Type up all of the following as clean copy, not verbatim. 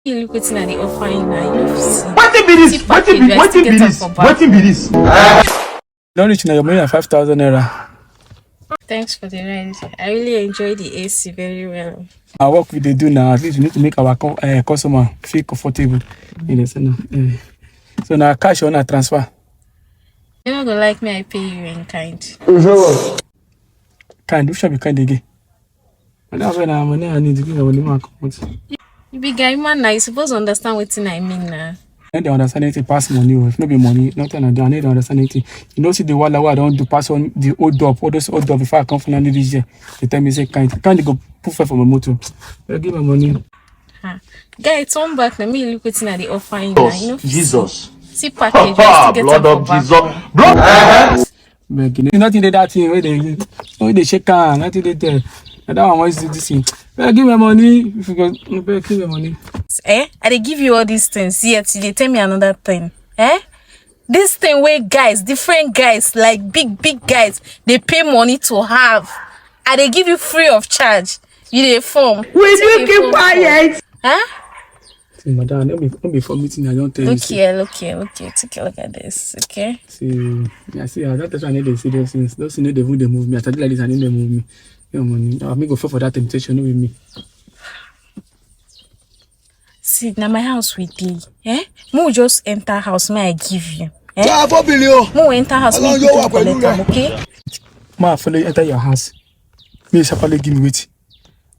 You look wetin I dey offer you now. You know see. Wetin be this? See package, I still get am for back. Wetin be this? Don't reach now your money at 5,000 naira. Thanks for the ride. I really enjoy the AC very well. Our work we dey do now, at least we need to make our customer feel comfortable. So now cash or na transfer? You're not gonna like me, I pay you in kind. Kind, which shall be kind again? And that's when our money I need to give our money account. You be guy man now, you supposed to understand what I mean now. I need to understand anything pass money. If no be money, nothing I do. I need to understand anything. You know, see the wall I don't do pass on the old up, all those old up before I come from this year. They tell me say can't go put for my motor. They give my money. Guy, turn back. Let me look what I dey offer you now. You know, Jesus. see package, I still get am Blood of for back. Jesus. Blood. Nothing they that thing where they shake hand, nothing they tell. And that one wants to do this thing. Give me money. If you go, give me money. I dey give you all these things, yet you dey tell me another thing. This thing where guys, different guys, like big guys, they pay money to have. I dey give you free of charge. You dey form. Will you keep quiet? See, madam, don't be for meeting. I don't tell you. Look here. Take a look at this, okay? See, that's why I need to see those things. Those things they move me. I started like this, I need to move me. Your money. I'm going to go for that temptation with me. See, now my house with thee. Mo just enter house, may I give you. Mo enter house, me you collect them, okay? Ma, follow you enter your house. Me, Shapale give me wait.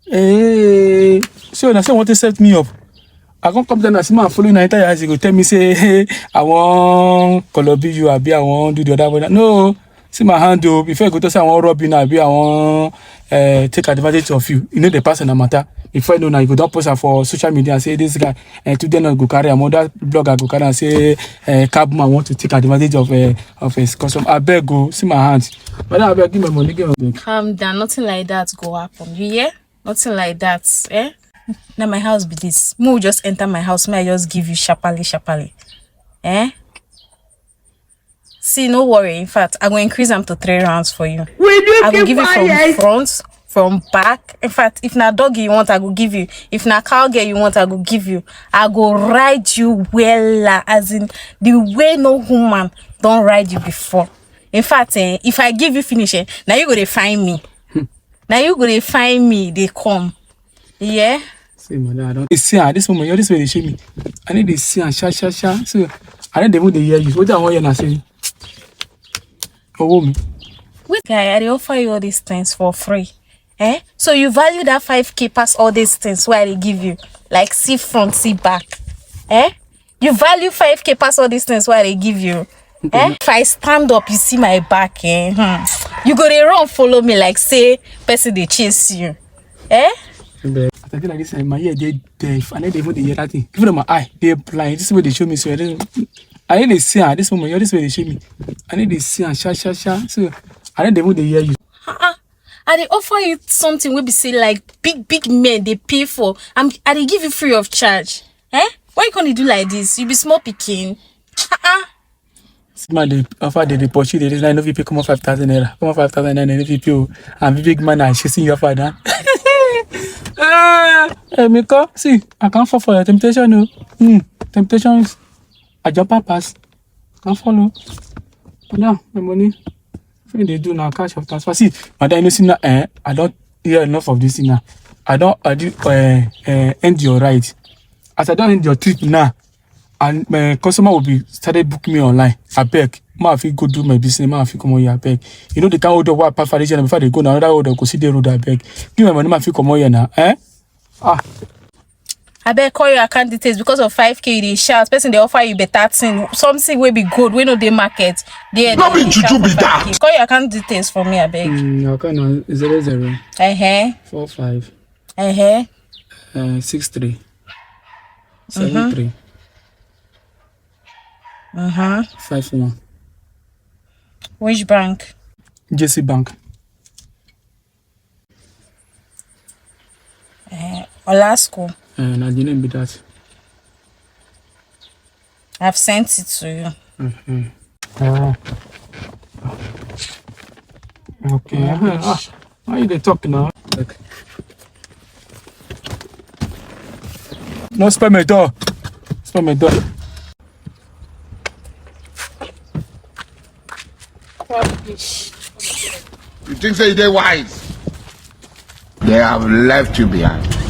Hey, so now say want to set me up. I can't come down and see my following enter your house. You go tell me say, hey, I want color you, I want do the other one. No. See my hand though, before I go to say I want rob you now, I want take advantage of you. You know the person a matter. Before I know now, you go down post for social media and say this guy today not go carry another blogger go carry and say cabman want to take advantage of his custom. I beg go see my hands. But I beg give my money, give my money. Calm down, nothing like that go happen. You hear? Nothing like that. Now my house be this. Mo just enter my house, may I just give you sharply. See, no worry. In fact, I'm going to increase them to 3 rounds for you. I will give you from front, from back. In fact, if na doggy you want, I will give you. If na cow girl you want, I will give you. I go ride you well, as in the way no woman don't ride you before. In fact, if I give you finish, now you go to find me. Now you go to find me. They come. Yeah. See, madam, I don't see this moment. You're this way they show me. I need to see and sha. So I need them to hear you. What I want you to say. Wait, guy, I dey offer you all these things for free. So you value that 5K pass all these things where I give you, like see front, see back. You value 5K pass all these things where I give you. If I stand up, you see my back. You go dey run, follow me like say person they chase you. I feel like this my ear they deaf. I need even the hear that thing. Even my eye they blind. This is where they show me. So I need to see her. This moment, you're this way they show me. I need to see her, sha. So I need them to hear you. I dey offer you something we be say like big men they pay for. I dey give you free of charge. Why you gonna do like this? You be small picking. Man, they offer the report you. There is no VP come on 5,000 naira. Come on 5,000 naira VP. And big man, I chasing your father. Miko, see, I can't fall for your temptation. No, temptations. I jump and pass. Can't follow. But now, my money. What they do now, cash of transfer. See, madam, you know, see now, I don't hear enough of this thing now. I do end your ride. As I don't end your trip now, and my customer will be started booking me online. I beg. Ma, if you go do my business, ma, if you come on here, I beg. You know, they can't order what part for this before they go now. Another order, go see the road, I beg. Give my money, ma, if you come on here now. I bet call your account details because of 5K they shout. Person they offer you better thing. Something will be good. We know they market. They Not be juju be that. Call your account details for me, I beg. Okay, no, 00 45 63 73 51. Which bank? JC Bank. Olasco. Now the name be that. I've sent it to you. Okay. Why you they talk now? No spoil my door. Spoil my door. You think say they wise? They have left you behind.